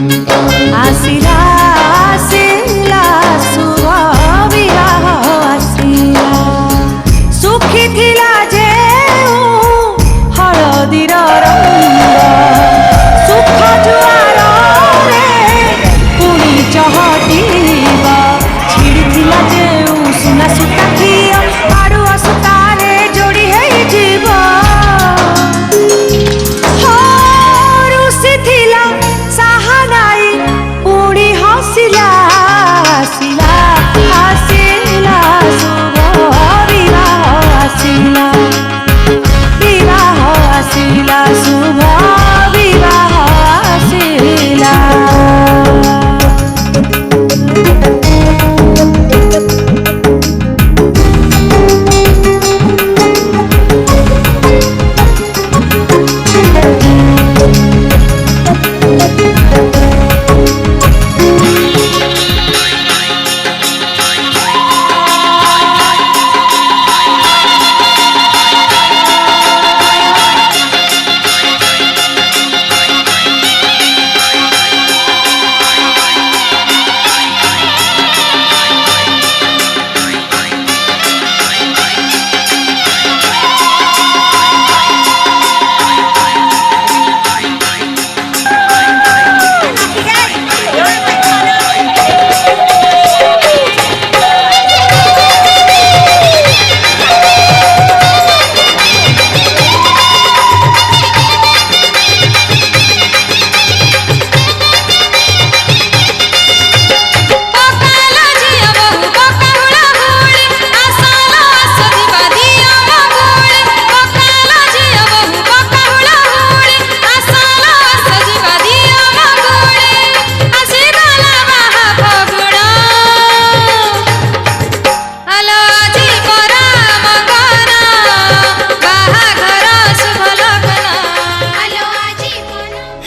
आसिला आसिला शुभ विवाह आसिला सुखी थिला जे हळदीर रंग सुख जुआर रे पुणी चहटिबा छिड़ी थिला जे सुना सुता खिया आड़ुआ सुतारे जोड़ी है जीवा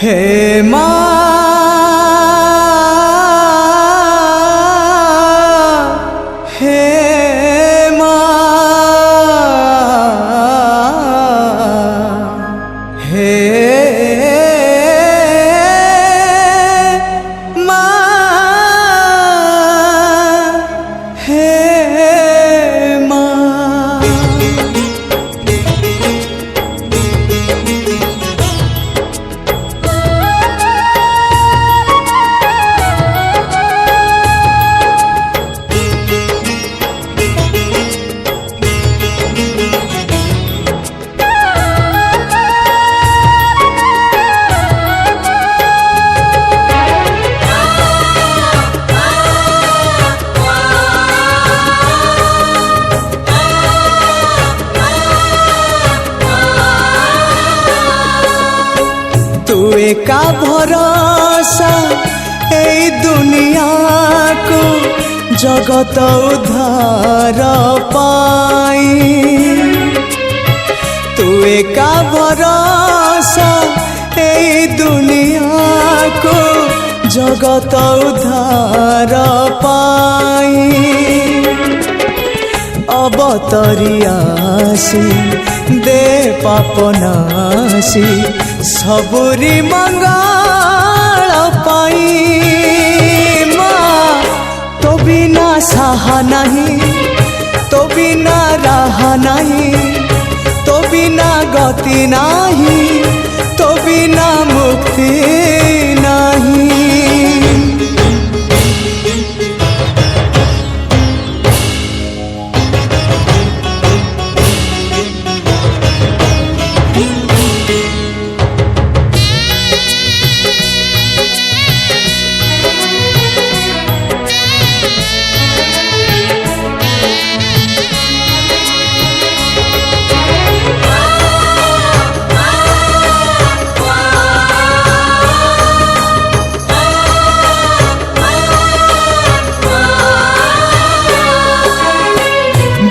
हे माँ हे माँ हे माँ हे माँ तू एका भरोसा ए दुनिया को जगत उद्धार पाई तू एका भरोसा ए दुनिया को जगत उद्धार पाई अवतरियासी दे पापनासी सबुरी मंगल पाई माँ तो बिना सहा नहीं तो बिना रहा नहीं तो बिना गति नहीं तो बिना मुक्ति नहीं।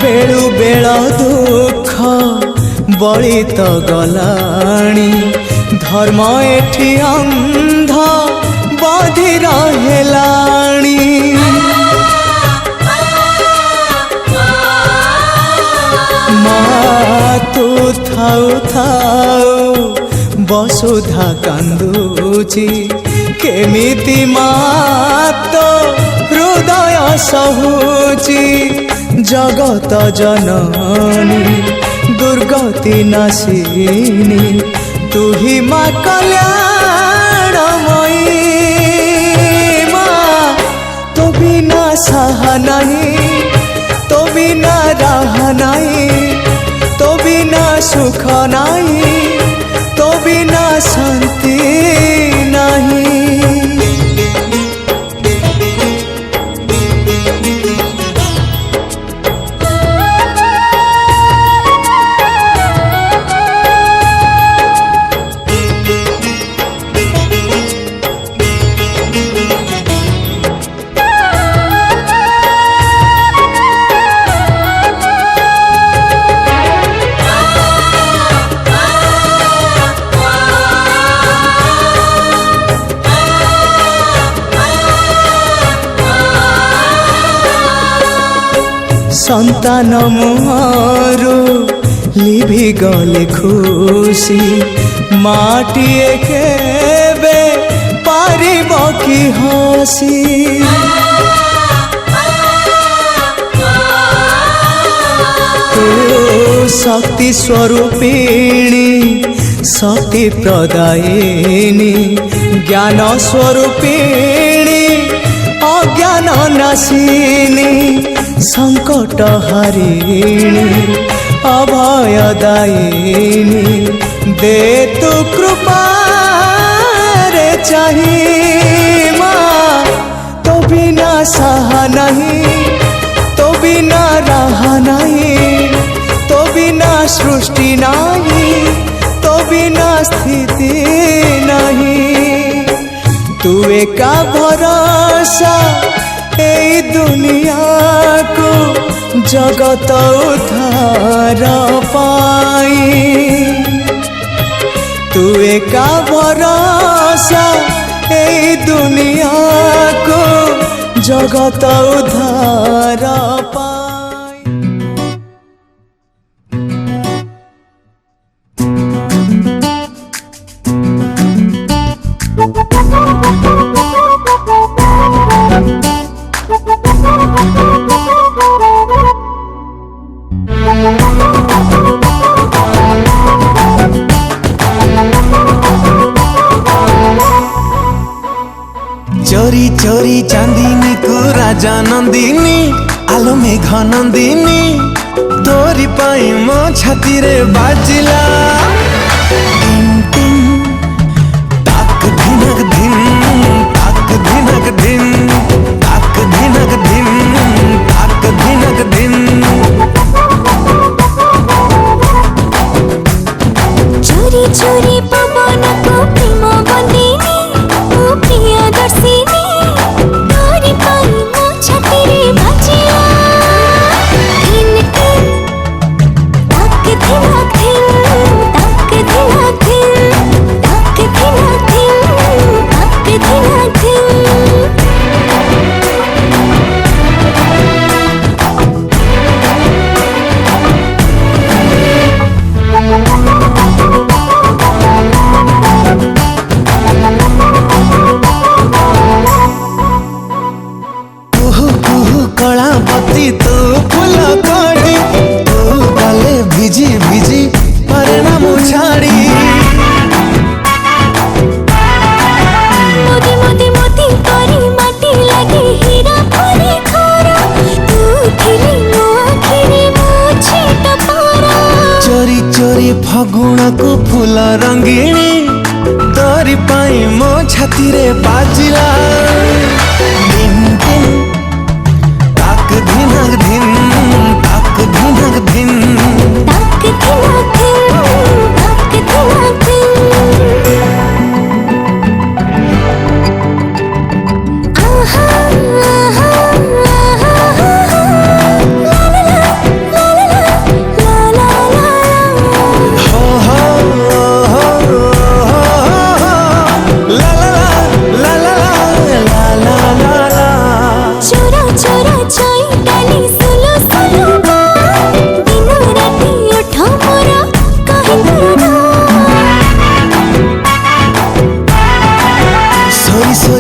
बेलु बेल दुख बड़ी तो गलाणी धर्म एठी अंध बधिर हेलाणी माँ तू थाउ थाउ वसुधा कांदुची केमिति तो हृदय सहुची जगत जननी दुर्गति नाशिनी तू ही माँ कल्याणमयी माँ तो बिना सहा नहीं तो बिना राह नहीं तो बिना सुख नहीं तो बिना शांति नहीं। संतान मुहारू लिभि गले खुशी माटिए केबे पारिब कि हसी शक्ति स्वरूपिणी शक्ति प्रदायिनी ज्ञान स्वरूपिणी अज्ञान नाशिनी संकट हरिणी अभयदायिनी दे तू कृपा रे चाहिए माँ तो बिना सहा नहीं तो बिना राह नहीं तो बिना सृष्टि नहीं तो बिना स्थिति नहीं तू एका भरोसा ए दुनिया को जगत उद्धार पाई तू एका भरोसा ए दुनिया को जगत उद्धार पाई। चोरी चोरी चांदनी को राजा नंदिनी आलो मेघ नंदिनी तोरी पाई मो छाती रे बाजिला टिन टिन ताक धिनक धिन ताक धिनक धिन ताक धिनक धिन ताक धिनक धिन। चोरी चोरी पवन को प्रेम बंदिनी ओ प्रियदर्शिनी तोरी पाई मो छाती रे बाजिला धिन धिन ताक धिनक धिन ताक धिनक धिन ताक धिनक धिन ताक धिनक धिन। कलावती तू फूल कड़ी तू गले भिजी भिजी परिणाम छाड़ी मोदी मोदी मोदी करी माटी लगे हीरा परे खारा तू थिली मो आखिरी मो छेट पारा चोरी चोरी फगुण को फूल रंगीणी तोरी पाई मो छाती रे बाजिला दिन दिन ताक धिनक धिन ताक धिनक धिन ताक धिनक धिन ताक धिनक धिन। आहा आहा आहा ला ला ला ला ला ला हो हो हो ला ला ला ला ला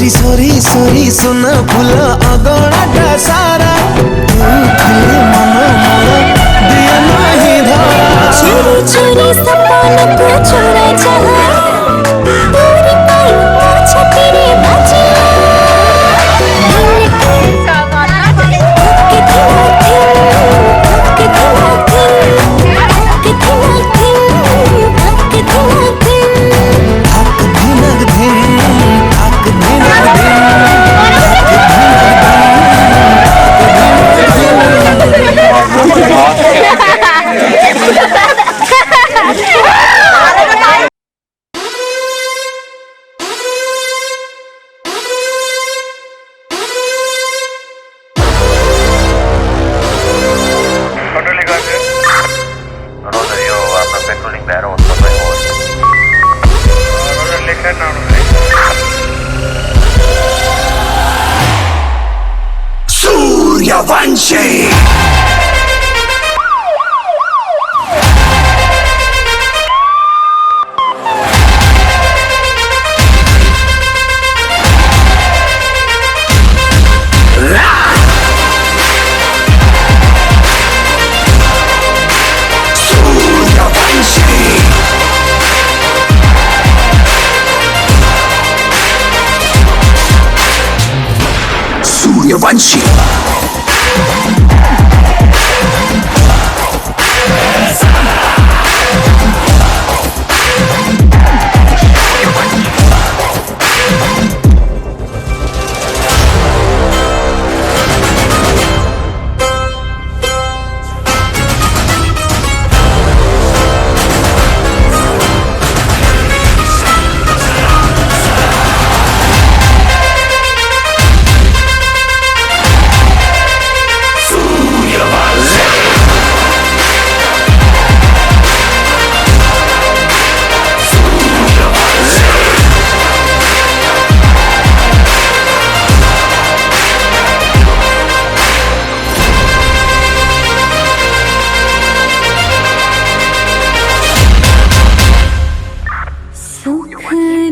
सरी सरी सरी सोना फूल अगणाटा सारा तू ଥିଲେ मन मोर दिया नहीं धरा चोरी चोरी सपन को चोरा चाहा दूरी पाई वो छाती रे बाजिला Suryavanshi. Suryavanshi.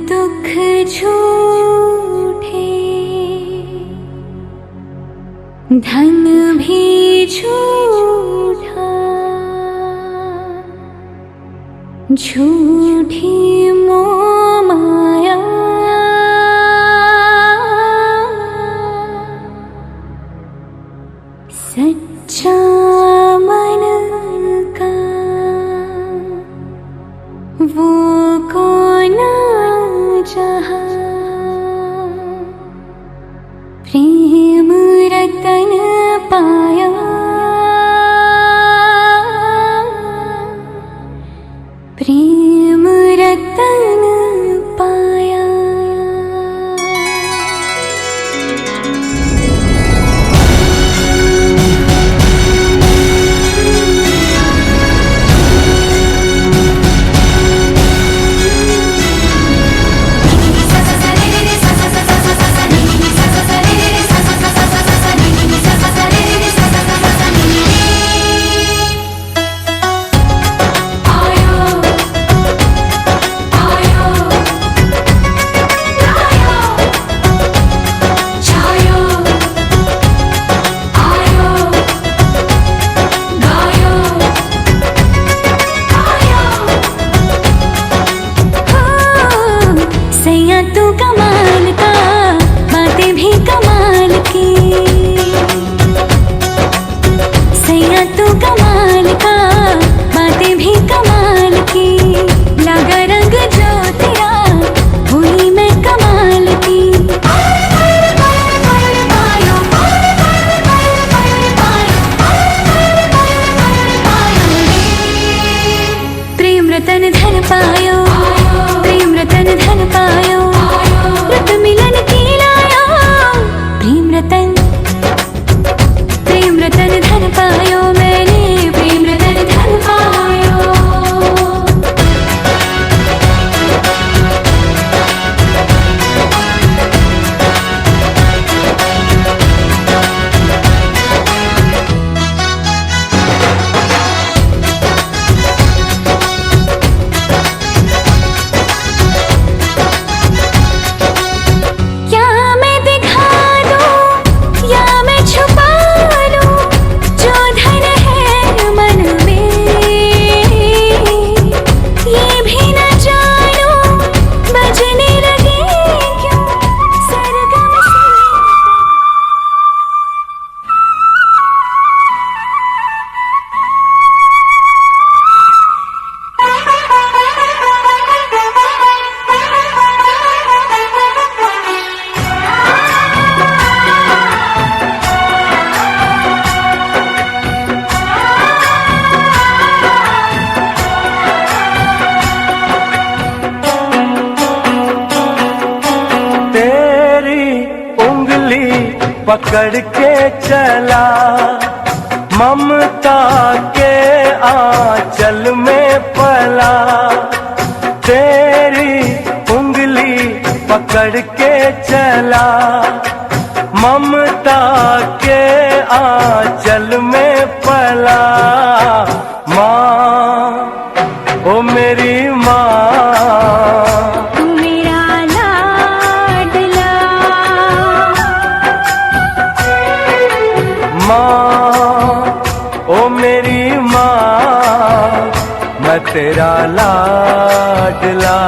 दुख झूठे धन भी झूठा झूठी मोह माया सच्चा मन का वो कौन जहाँ प्रेम रतन पाया प्रेम रतन पकड़ के चला, ममता के आंचल में पला। तेरी उंगली पकड़ के चला, ममता के आंचल में पला। माँ, ओ मेरी माँ, तू मेरा लाडला। माँ, ओ मेरी माँ, मैं तेरा लाडला।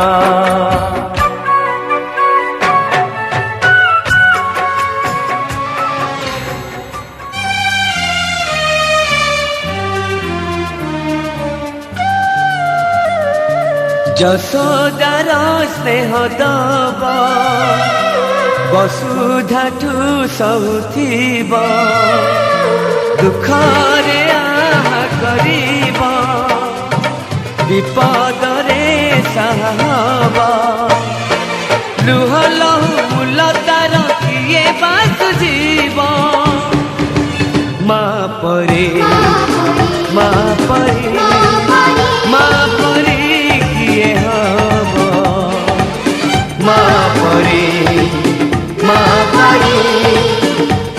যশোদার স্নেহ দব, বসুধাঠু সহুথিব, দুঃখরে আহা করিব, বিপদরে সাহব। লুহ লহু মূলতার কিয়ে বাসুজিব, মা পরে মা পরে মা পরে কিয়ে হব, মা পরে মা পরে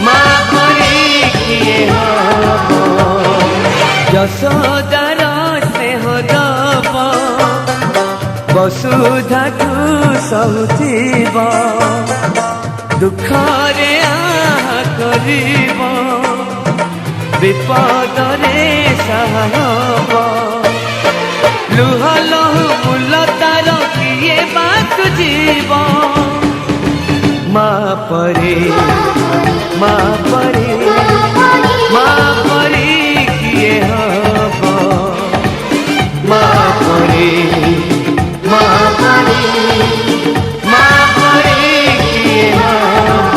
মা পরে কিয়ে হব। যশোদার স্নেহ দব, বসুধাঠু সহুথিব, দুঃখরে আহা করিব, বিপদরে সাহব। লুহ লহু মূলতার কিয়ে বাসুজিব, মা পরে মা পরে মা পরে কিয়ে হব, মা পরে মা পরে মা পরে কিয়ে হব।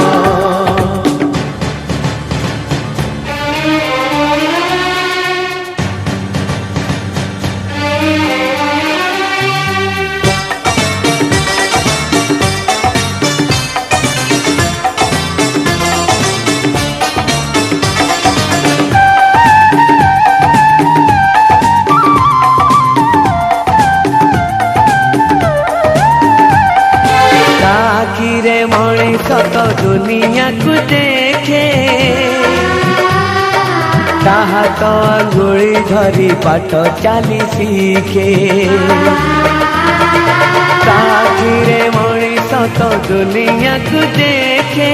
ताकिरे मଣିଷ ତ ଦୁନିଆକୁ ଦେଖେ, ତାହା ତ ଆଙ୍ଗୁଳି ଧରି ପାଠ ଚାଲି ଶିଖେ। ତାକିରେ ମଣିଷ ତ ଦୁନିଆକୁ ଦେଖେ,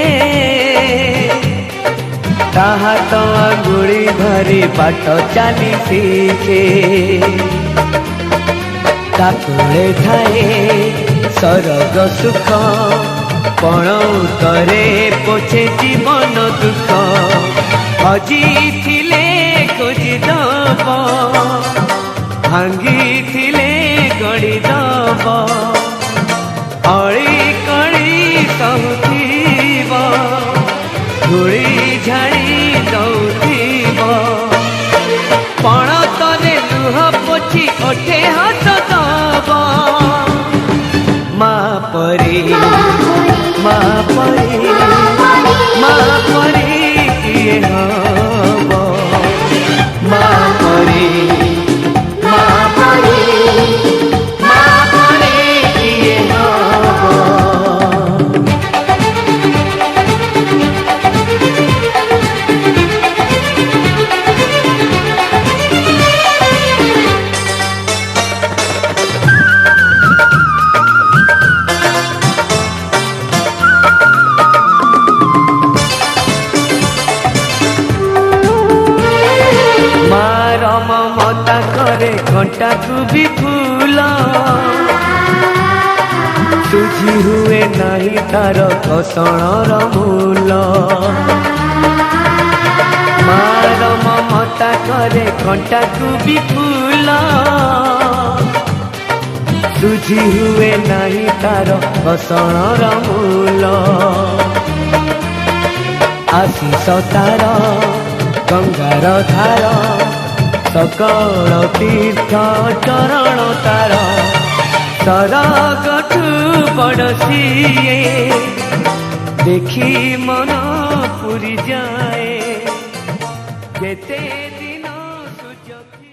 ତାହା ତ ଆଙ୍ଗୁଳି ଧରି ପାଠ ଚାଲି ଶିଖେ। ତା ତଳେ ଥାଏ ସରଗ ସୁଖ, ପଣ ଉତରେ ପୋଛେ ଜୀବନ ଦୁଃଖ। ହଜିଥିଲେ ଖୋଜିଦବ, ଭାଙ୍ଗିଥିଲେ ଗଢ଼ିଦବ, ଅଳି କଳି ସହୁଥିବ, ଧୂଳି ଝାଡ଼ି ଦଉଥିବ। ପଣତରେ ଲୁହ ପୋଛି ଓଠେ ହସ ଦବ, ମା ପରି ମା ପରି ମା ପରି କିଏ ହବ, ମା ପରି ମା ପରି ମା ପରି କିଏ ହବ। ମମତା କରେ କଣ୍ଟାକୁ ବି ଫୁଲ, ସୁଝି ହୁଏ ନାହିଁ ତାର କଷଣର ମୂଲ। ମାର ମମତା କରେ କଣ୍ଟାକୁ ବି ଫୁଲ, ସୁଝି ହୁଏ ନାହିଁ ତାର କଷଣର ମୂଲ। ଆଶିଷ ତାର ଗଙ୍ଗାର ଧାର, सकल तीर्थ चरण तार सरगठु बड़ सिए देखी मन पुरी जाए जेते दिन सुजोगी।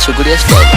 Suguria Style.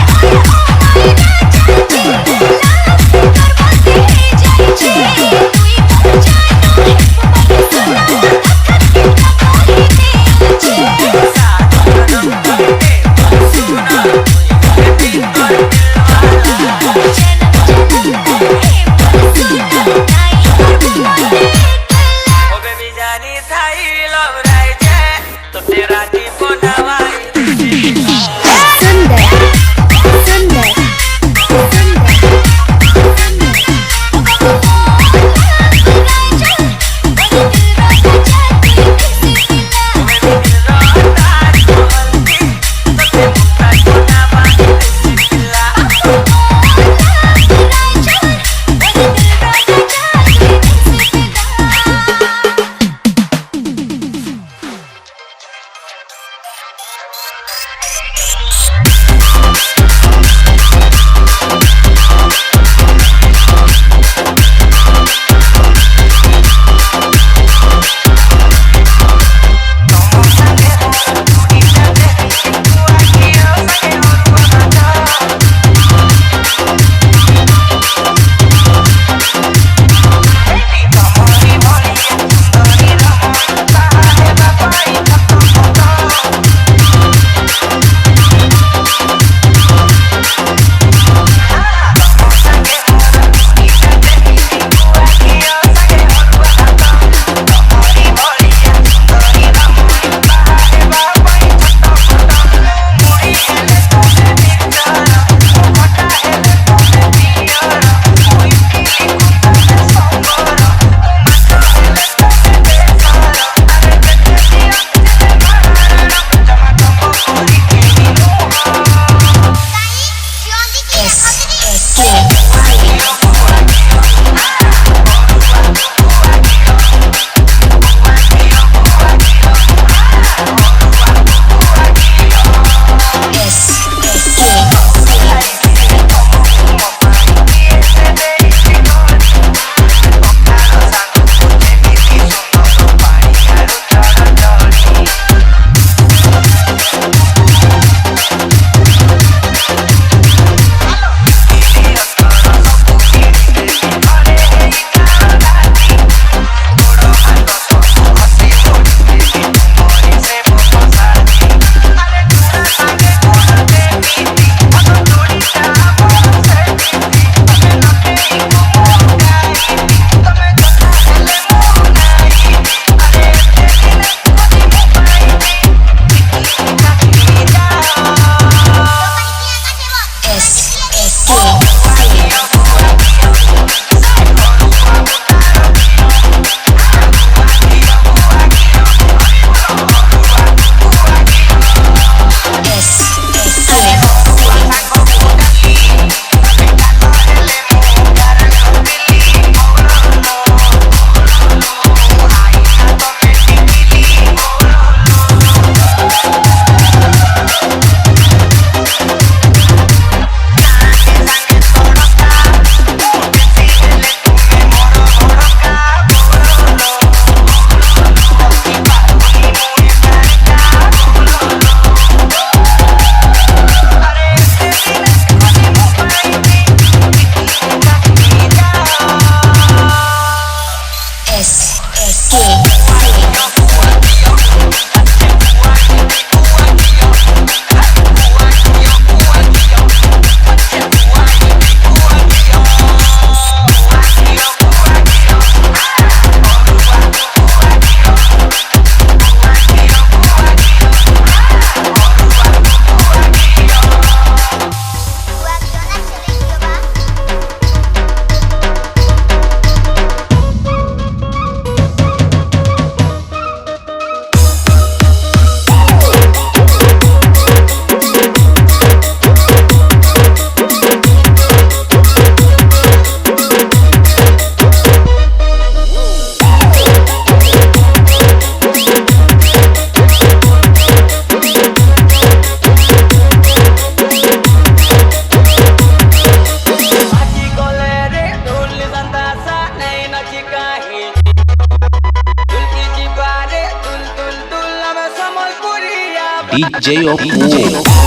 DJ Oppo.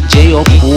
DJ Oppo.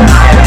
I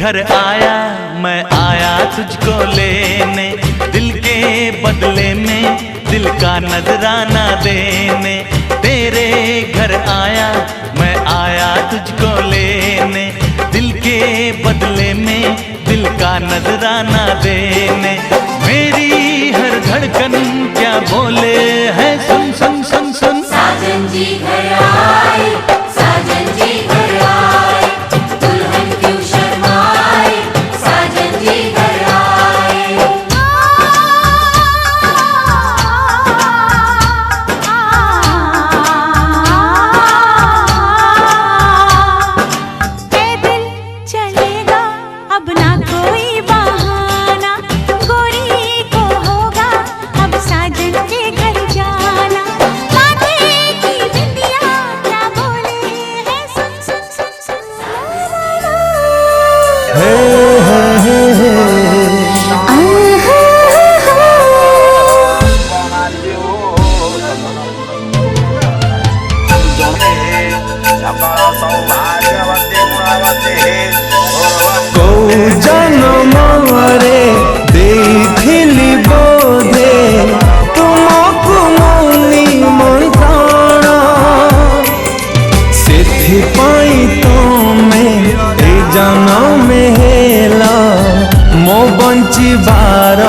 घर आया मैं आया तुझको लेने, दिल के बदले में दिल का नजराना देने। तेरे घर आया मैं आया तुझको लेने, दिल के बदले में दिल का नजराना देने। मेरी हर धड़कन क्या बोले है सुन सुन सुन सुन। साजन जी घर आए, साजन जी घर आए, दुल्हन क्यों शर्माए, साजन जी घर आए। पैदल चलेगा अब ना कोई बहाना, गोरी को होगा अब साजन के घर जाना। माथे की बिंदिया क्या बोले है सुन सुन सुन सुन। କୋଉ ଜନମରେ ଦେଇଥିଲି ବୋଧେ ତୁମକୁ ମୁଁ ନିମନ୍ତ୍ରଣ, ସେଥିପାଇଁ ତମେ ଏ ଜନମେ ହେଲ ମୋ ବଞ୍ଚିବାର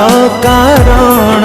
କାରଣ।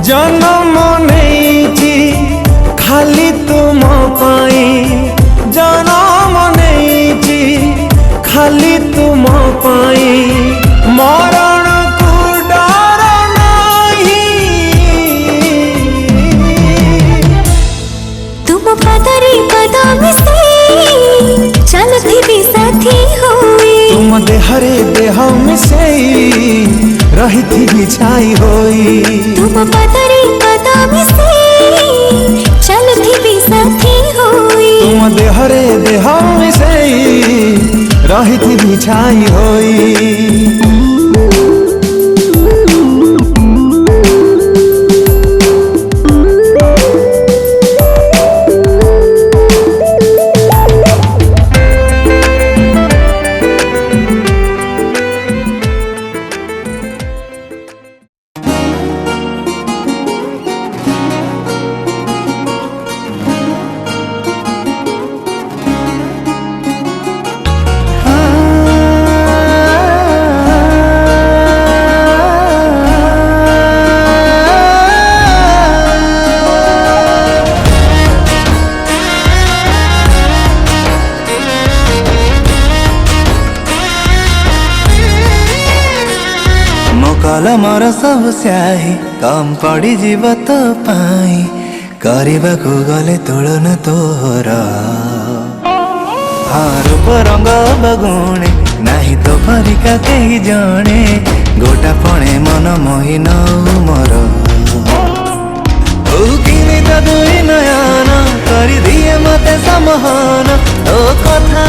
जन्म नेइछि खाली तुम पाई, जन्म नेइछि खाली तुम पाई, मरण को डर नहीं। तुम पदरी पद मिसे चलथिबी साथी होई, तुम देहरे देह मिसेई रहिथिबी छाई होई। तुम पदरी पद मिसे चलथिबी साथी होई, तुम देहरे देह मिसेई रहिथिबी छाई होई। कलमर सब स्याही कम पड़ी जीव तो पाई, करबाकू गले तुलन तोर रूप रंग बगुणे नाही तो परिका कही जणे, गोटा पणे मन मोहिन मोर किनी तो दुई नयन करी दिए मते समहन। ओ कथा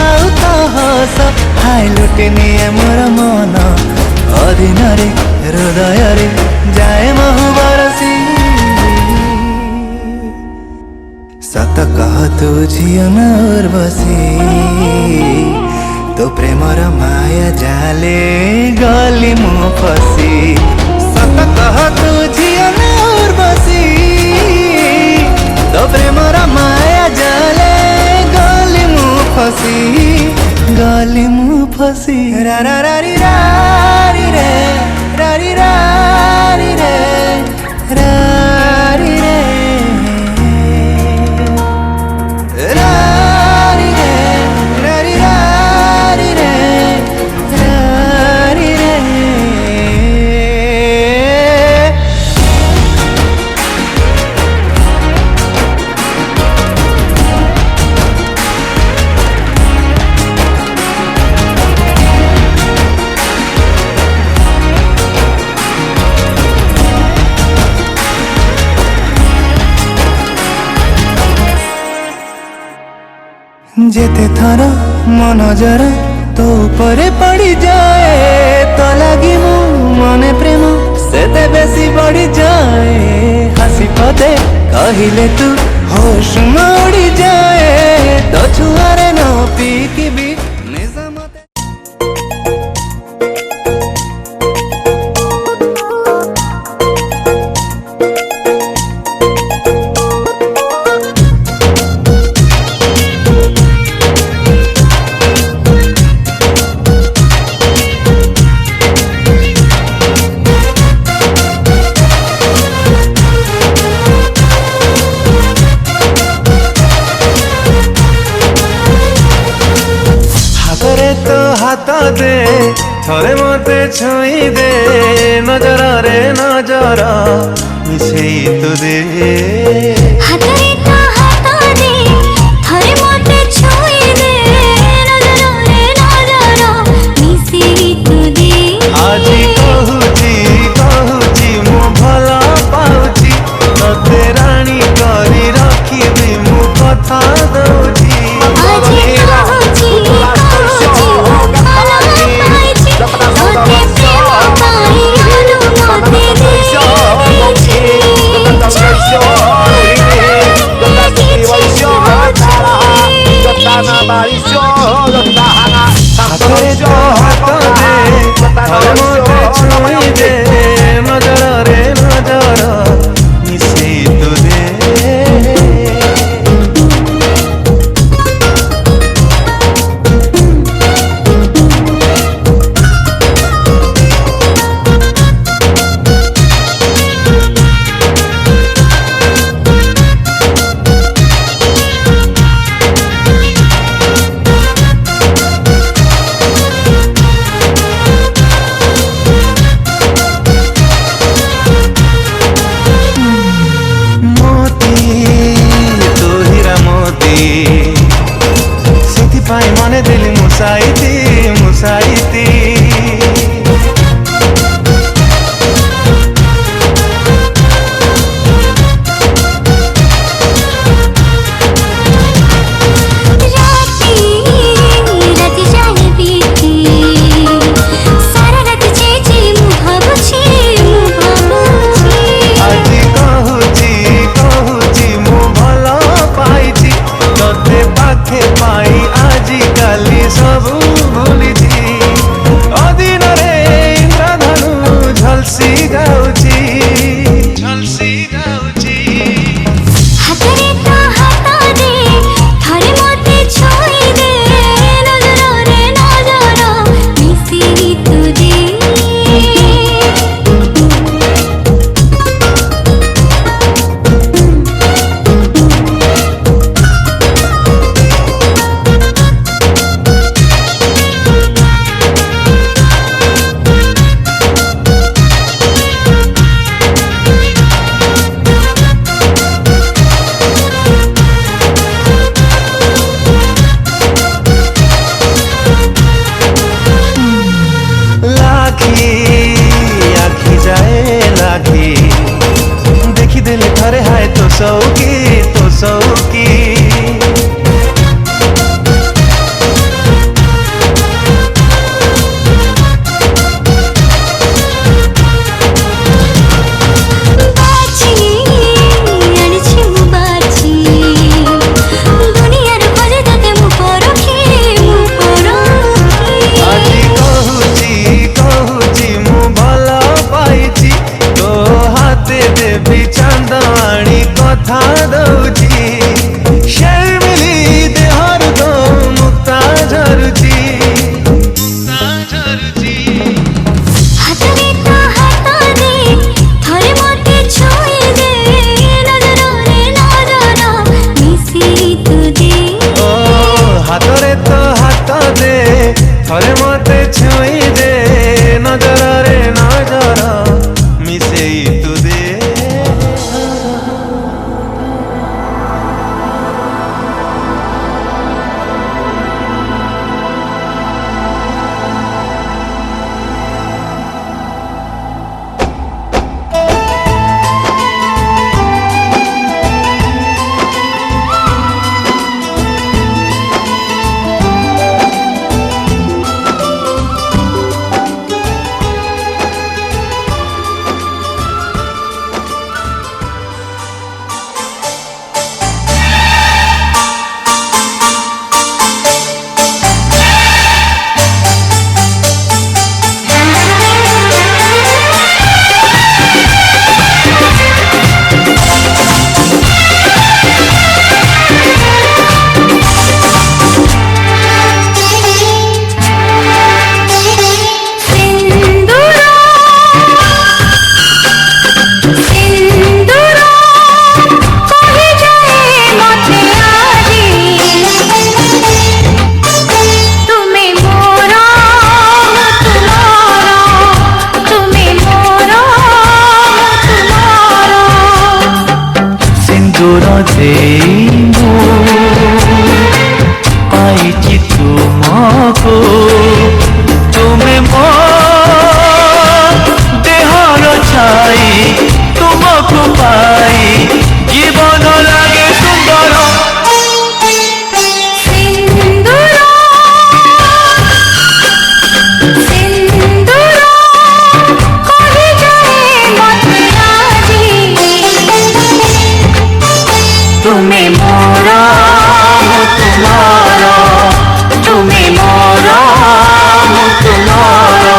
हस हाय लुटी निए मोर मन, अधीन रे हृदय रे जाए महु बरसी। सत कह तू झियो न उर्वशी, तो प्रेमर माया जाले गली मु फसी। सत कह तू झियो न उर्वशी, तो प्रेमर माया जाले गली मु फसी, गली मु फसी। रा रा रा री रा री रे रा री रा री रे रा री रे रा री रे रा री रा री रे रा री रे। जेते थर मन जरा तो ऊपर पड़ी जाए तो लगी मु मने प्रेम सेते बेसी बढ़ी जाए हसी पदे कहिले तू होश में उड़ी जाए तो छुआरे न पीकी भी निजामते हाथ दे थरे मते छुई दे नजर रे नजर मिसेई तो दे हातरे तो हाथ दे थरे मते छुई दे नजर रे नजर मिसेई तो दे आज कहूची मु भला पाउची तते रानी करी रखिबी मु कथा दउची आज कहूची Show देई मु पाइछि तुमको तुमे मो देहर छाई तुमको पाई जीवन लागे सुंदर तुम्हें मोरा तुम्हारा तुम्हें मोरा तुम्हारा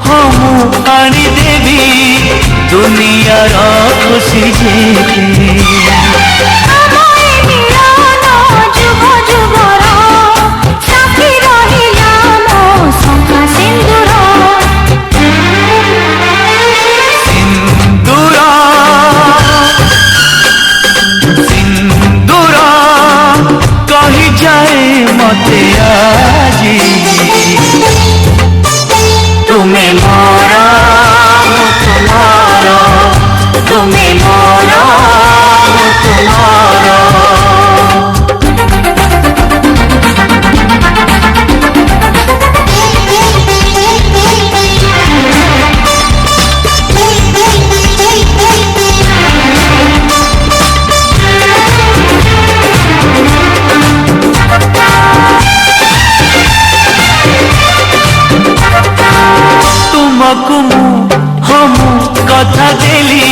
हम आनी देवी दुनिया खुशी जेते सिंदूरा कही जाए मते आजी तुम्हें मोरा तुम्हारा तुम्हें मोरा तुम्हारा हम कथा देली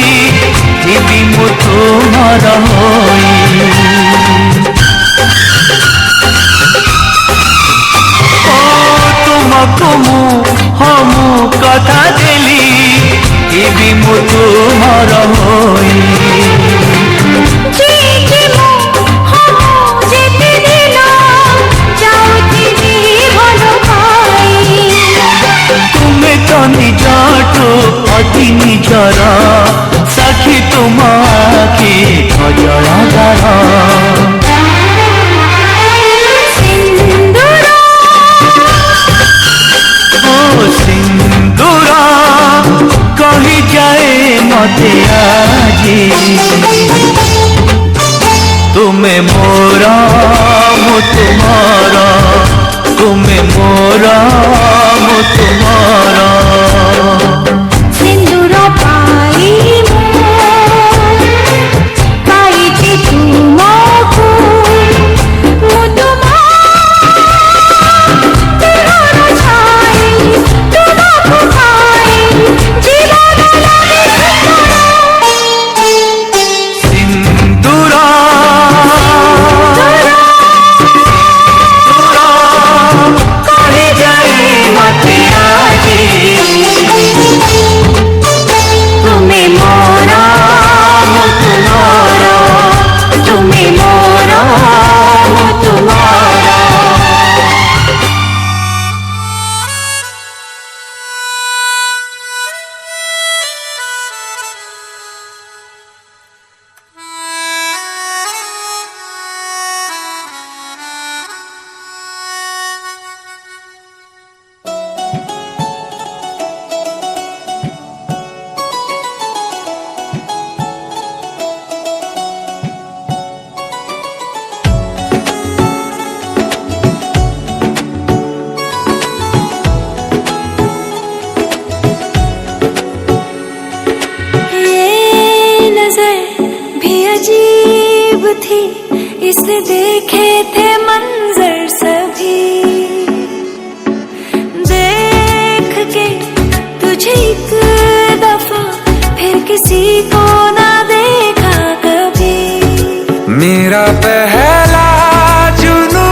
जीवी मु तुमर होई तुमको हम कथा देली जीवी मु तुमर होई निजटो अति निजर साखी तुम आखि अजरागार ओ सिंदूर कही जाए मते आजी तुम्हें मोरा मु तुम्हारा तुम्हें मोरा मु तुम्हारा सिंदूर पाई पाई तुमको मु तुम्हारा छाई तुमको पाई जीवन सिंदूरा कही जाए मते तुम्हें मोरा तुम्हारा तुम्हें मोरा तुम्हारा थी इसने देखे थे मंजर सभी देख के तुझे एक दफा को ना देखा कभी। मेरा पहला जुनू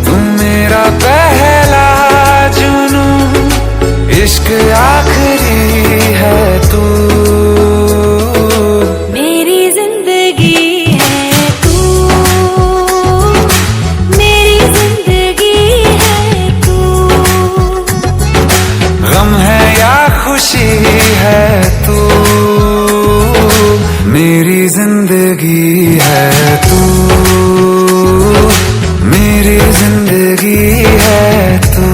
तुम, मेरा पहला जुनू, इश्क आखिरी है तू। मेरी जिंदगी है तू, मेरी जिंदगी है तू। गम है या खुशी है तू, मेरी जिंदगी है तू, मेरी जिंदगी है तू।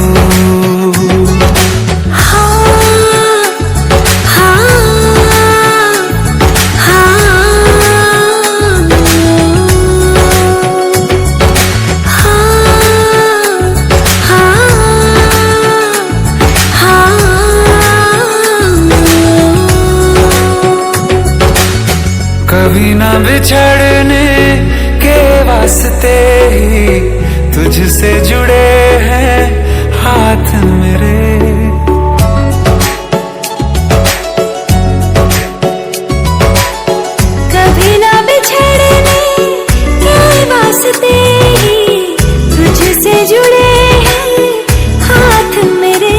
कभी ना बिछड़ने के वास्ते ही तुझसे जुड़े हैं हाथ मेरे। कभी ना बिछड़ने के वास्ते ही तुझसे जुड़े हैं हाथ मेरे।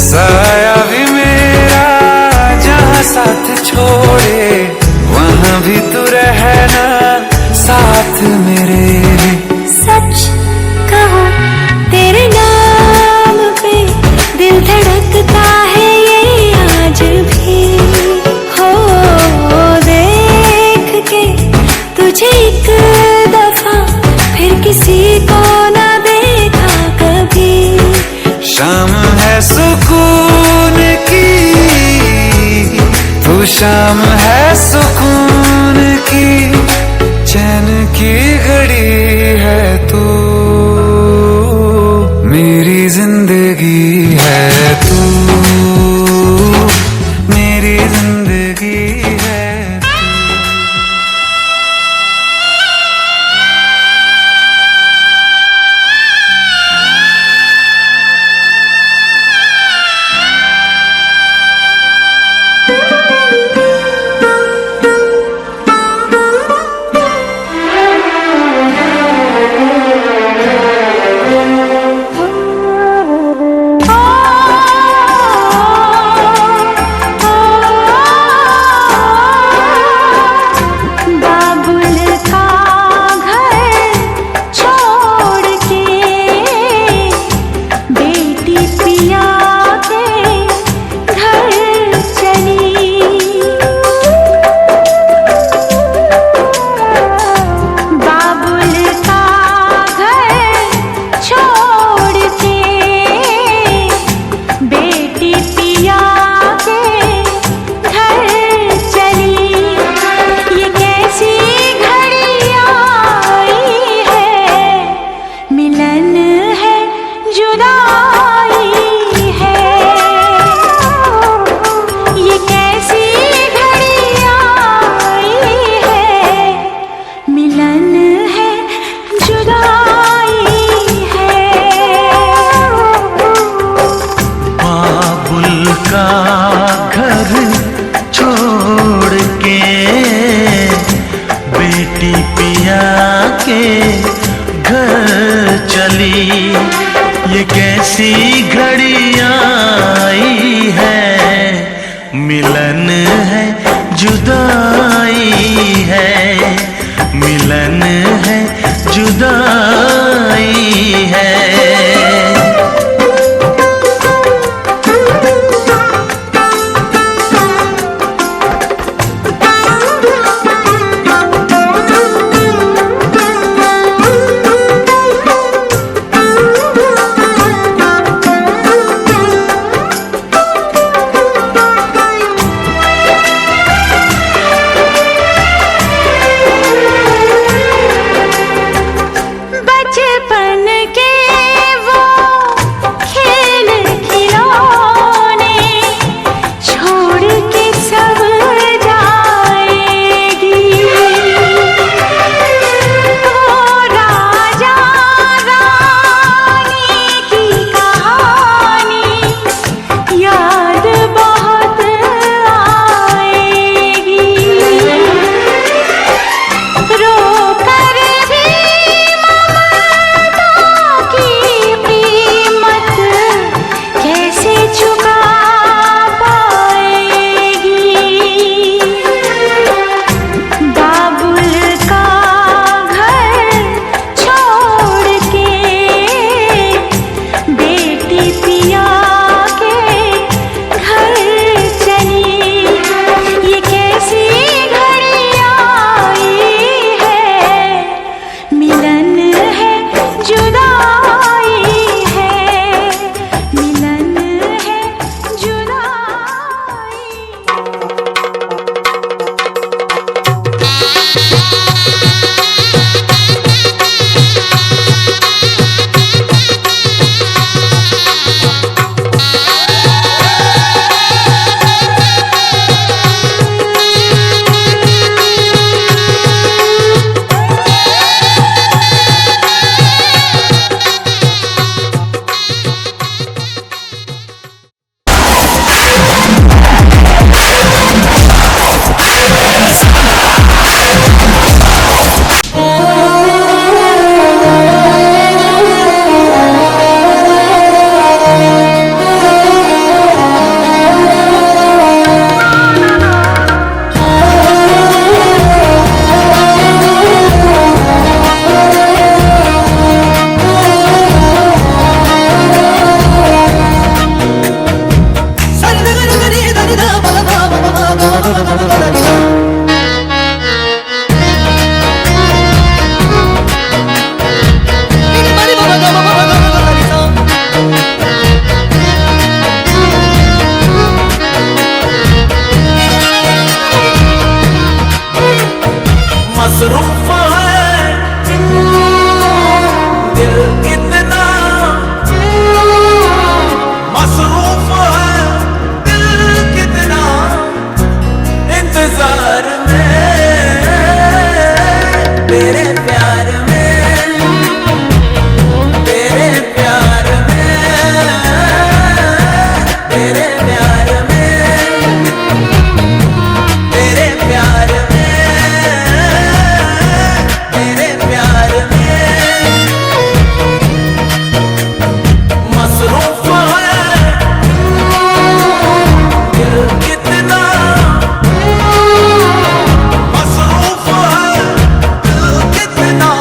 साया भी मेरा जहाँ साथ छोड़े, वहाँ भी तू रहना साथ मेरे। सच कहो तेरे नाम पे दिल धड़कता है ये आज भी। हो देख के तुझे एक दफा फिर किसी को ना देखा कभी। शाम है सुकून की, तू शाम है सुकून की, चैन की घड़ी है तू। मेरी जिंदगी है तू, मेरी जिंदगी है तू। बाबुल का घर छोड़ के बेटी पिया के घर चली। बाबुल का घर छोड़ के बेटी पिया के घर चली। ये कैसी घड़ी आई है, मिलन है जुदाई है। ये कैसी घड़ी आई है, मिलन है जुदाई है। बाबुल का घर छोड़ के बेटी पिया के घर चली। ये कैसी घड़ी आई है, मिलन है जुदाई है, मिलन है जुदाई है। मसरूफ है दिल कितना, मसरूफ है दिल कितना, इंतजार में तेरे प्यार में, तेरे प्यार में, तेरे प्यार में, तेरे प्यार में, तेरे प्यार में मसरूफ है दिल कितना, मसरूफ है दिल कितना,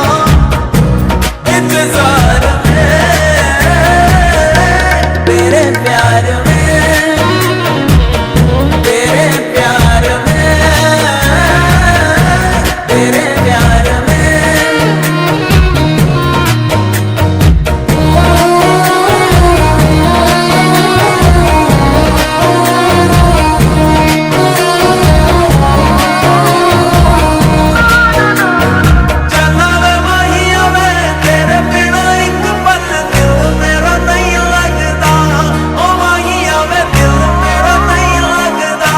इंतजार में तेरे प्यार में, तेरे प्यार में, तेरे प्यार में। चलना वे माहिया में तेरे बिना एक पल दिल मेरा नहीं लगदा, ओ माहिया में दिल मेरा नहीं लगदा।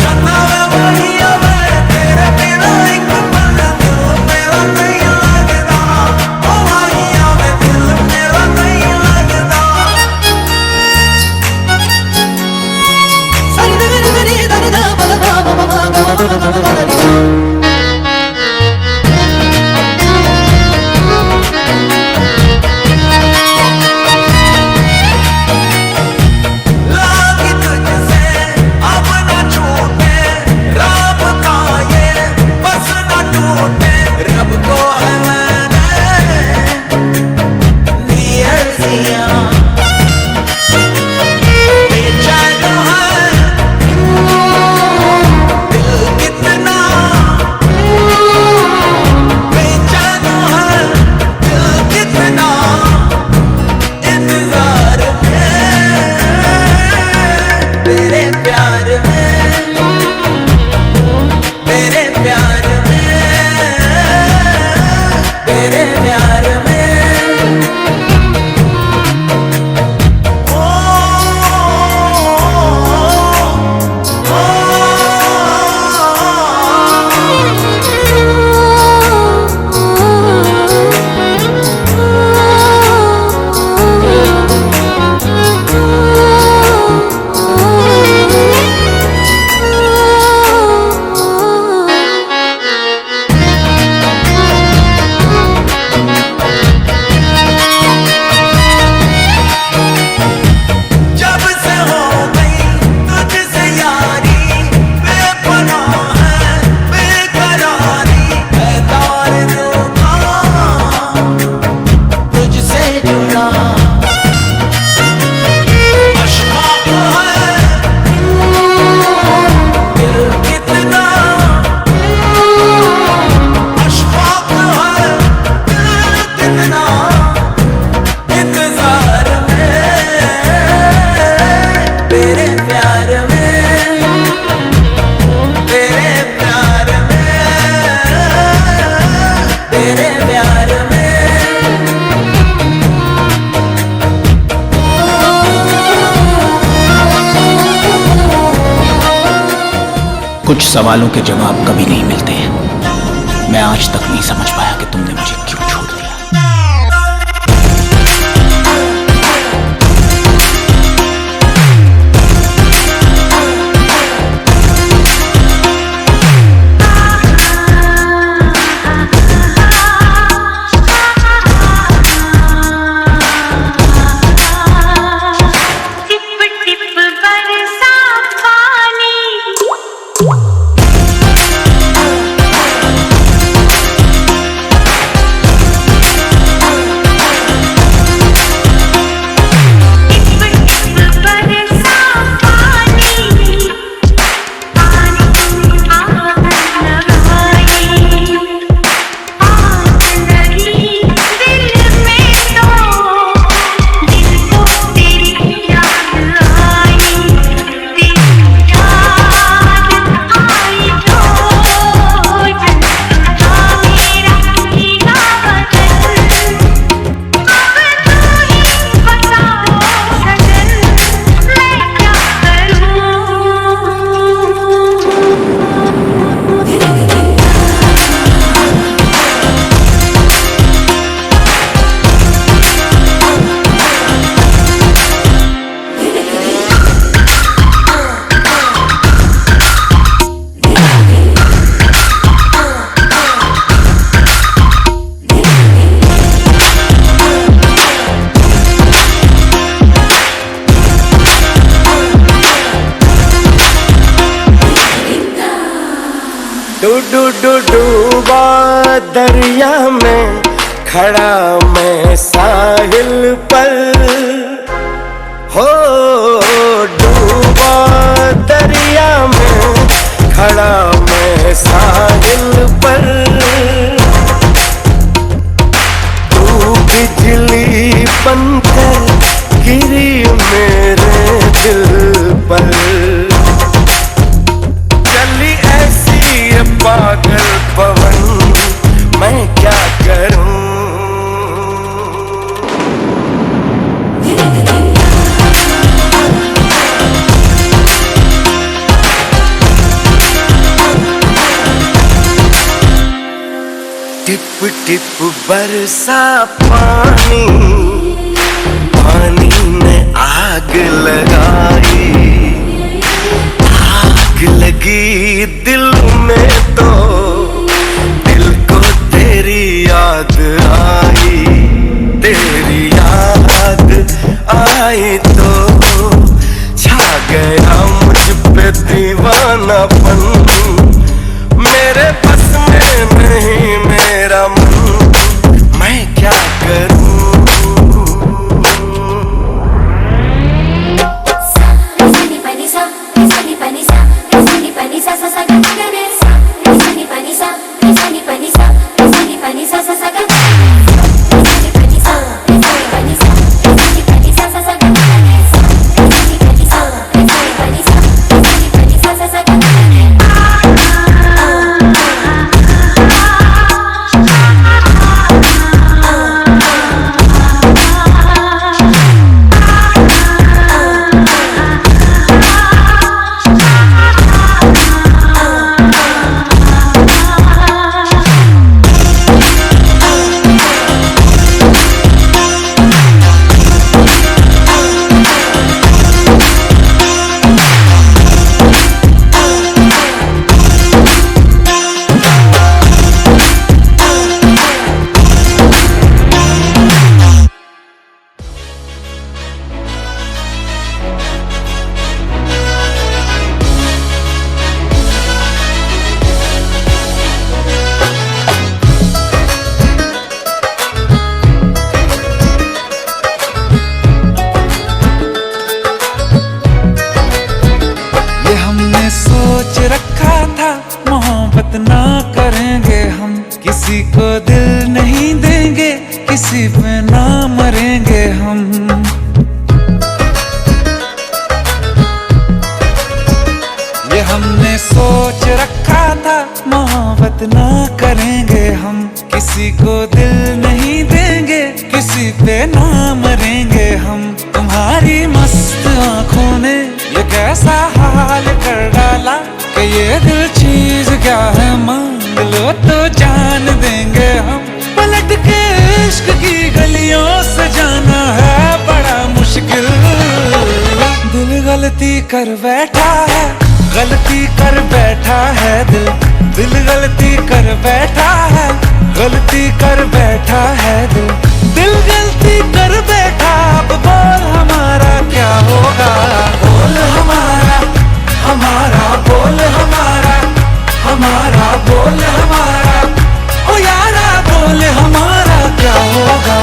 चलना वे माहिया में तेरे बिना एक पल दिल मेरा नहीं लगदा, ओ माहिया में दिल मेरा नहीं लगदा। सरी दरी दरी दरी दा बा बा बा बा बा लागी तुझसे अब न छूटे, रब का ये बस न टूटे, रब को है मैंने नियतियाँ बेचैन है दिल कितना, बेचैन है दिल कितना, इंतजार में तेरे प्यार में, तेरे प्यार में, तेरे प्यार में। ओ, जब से हो गई तुझसे यारी, बेपनाह है बेकरारी, है तार दिल का तुझसे जुड़ा, अशफाक है दिल कितना, अशफाक है दिल कितना, इंतजार में तेरे प्यार में, तेरे प्यार में, तेरे प्यार में। कुछ सवालों के जवाब कभी नहीं मिलते हैं। मैं आज तक नहीं समझ पाया कि तुमने मुझे क्यों छोड़ दिया। टिप टिप बरसा पानी, डूबा दरिया में खड़ा मैं साहिल पर हो, डूबा दरिया में खड़ा मैं साहिल पर। तू बिजली बनकर गिरी मेरे दिल पर, चली ऐसी ये पागल पवन मैं क्या करूं। टिप टिप बरसा पानी, पानी ने आग लगाई, आग लगी दिल में तो दिल को तेरी याद आई, तेरी याद आई तो छा गया मुझ पे दीवानापन। मेरे बस में नहीं मेरा मन, मैं क्या करूं। सोच रखा था मोहब्बत ना करेंगे हम, किसी को दिल नहीं देंगे, किसी पे ना मरेंगे हम। ये हमने सोच रखा था मोहब्बत ना करेंगे हम, किसी को दिल नहीं देंगे, किसी पे ना मरेंगे हम। तुम्हारी मस्त आंखों ने ये कैसा हाल कर डाला कि ये दिल चीज क्या है मांग लो तो जान देंगे हम। पलट के इश्क की गलियों से जाना है बड़ा मुश्किल, दिल गलती कर बैठा है, गलती कर बैठा है दिल, दिल गलती कर बैठा है, गलती कर बैठा है दिल, दिल गलती कर बैठा। अब बोल हमारा क्या होगा, बोल हमारा, हमारा बोल हमारा, हमारा बोल हमारा, ओ यारा बोल हमारा क्या होगा।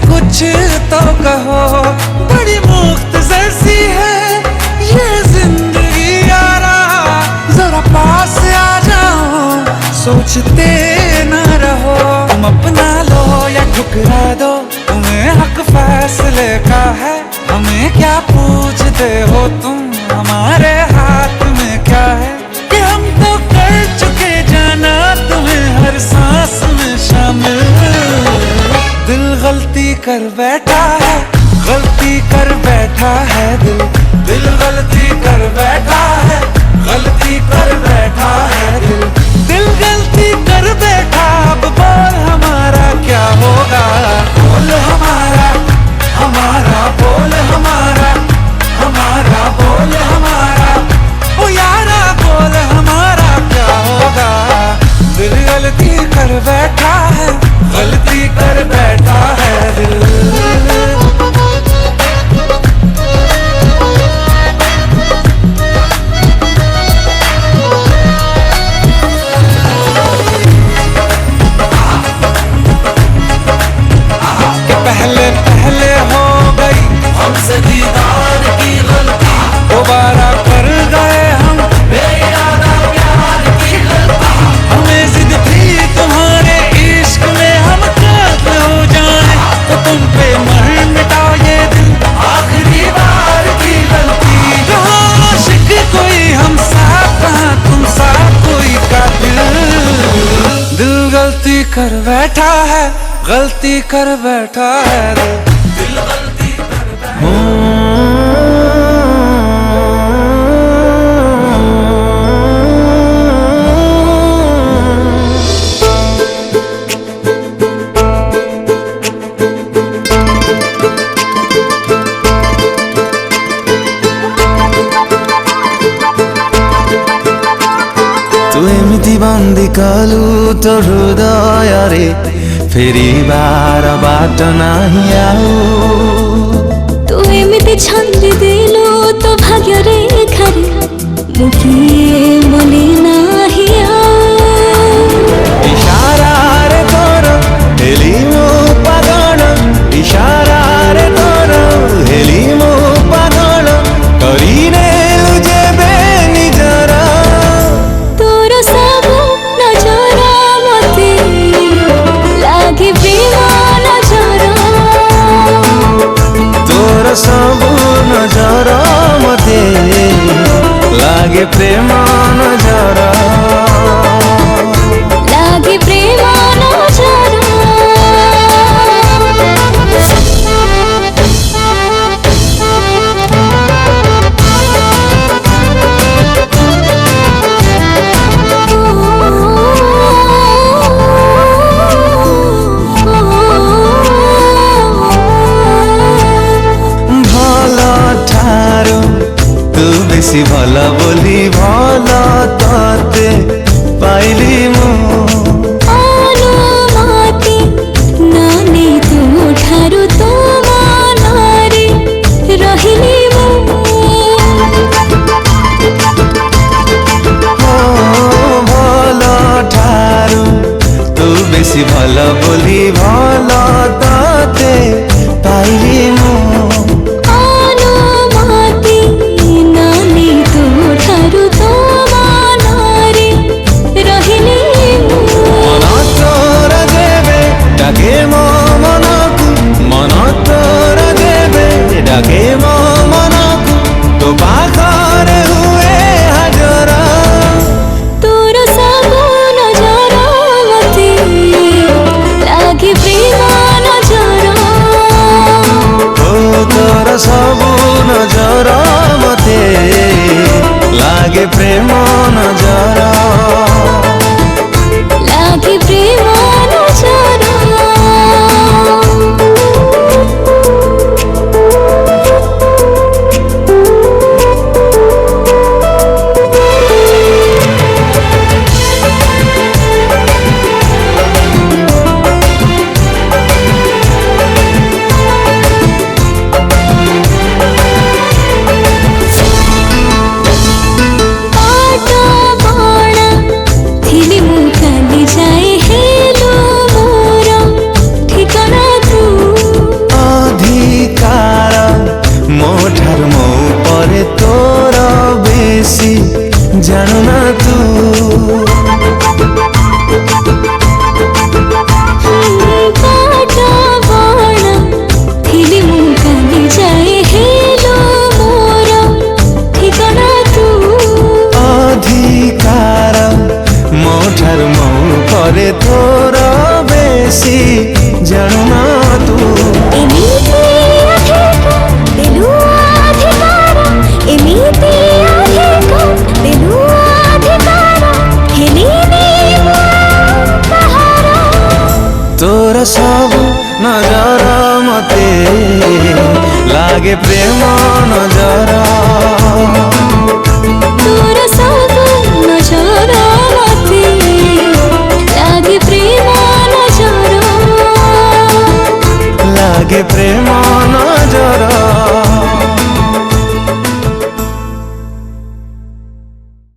कुछ तो कहो, बड़ी मुख्तसर सी है ये जिंदगी यारा, जरा पास आ जाओ, सोचते न रहो। तुम अपना लो या ठुकरा दो, तुम्हें हक फैसले का है, हमें क्या पूछते हो तुम, हमारे हाथ में क्या है कि हम तो कर चुके जाना तुम्हें हर सांस में शामिल। दिल गलती कर बैठा है, गलती कर बैठा है दिल, दिल गलती कर बैठा है, गलती कर बैठा है दिल, दिल गलती कर बैठा कर बैठा है, गलती कर बैठा है दिल। पहले पहले हो गई हमसे दीदार की गलती, दोबारा कर गए हम बेइरादा प्यार की गलती। हमें जिद थी तुम्हारे इश्क में हम काफिर हो जाएं, तो तुम पे मर मिटा ये दिल आखिरी बार की गलती। कहाँ आशिक कोई हम साथ, कहाँ तुम साथ कोई कातिल। दिल गलती कर बैठा है, गलती कर बैठा है दिल गलती कर बैठा तू एमिति बांधी कालू तो हृदय रे, फेरिबार बाट नाही आऊ। तू एमिति छंदी देलु तो भाग्य रेखारे, मुझे मने नाही आऊ। इशारा रे तोर हेली मो पागल, इशारा रे तोर हेली मो पागल, करीने लुजे बे निजरा। तोर सब नजरा मते लागे प्रेम नजरा, तोर सब नजरा मते लागे प्रेम नजरा, लागे प्रेम नजरा। बेसी भल बोली भल तते पाइली मु अनुमति नानी तू ठारू तो मानारे रहिली मु। भल ठारू तू बेसी भल बोली भल तते पाइली मु। डाके मो मनकु मन तोर देवे, डाके मो मनकु तो पाखरे हुए हाजर। तोर सब नजरा मते लागे प्रेम नजरा, ओ तोर सब नजरा मते लागे प्रेम नजरा, लागे प्रेम नजरा। तोर बेसी जानू ना तू। काटा बाण थिली मु काली जाए हेलो मोरा ठिकाना तू। अधिकार मो ठार मो परे तोर बेसी जानू ना तू। तोर सब नजरा मते लागे प्रेम नजरा, तोर सब नजरा मते लागे प्रेम लागे प्रेम नजर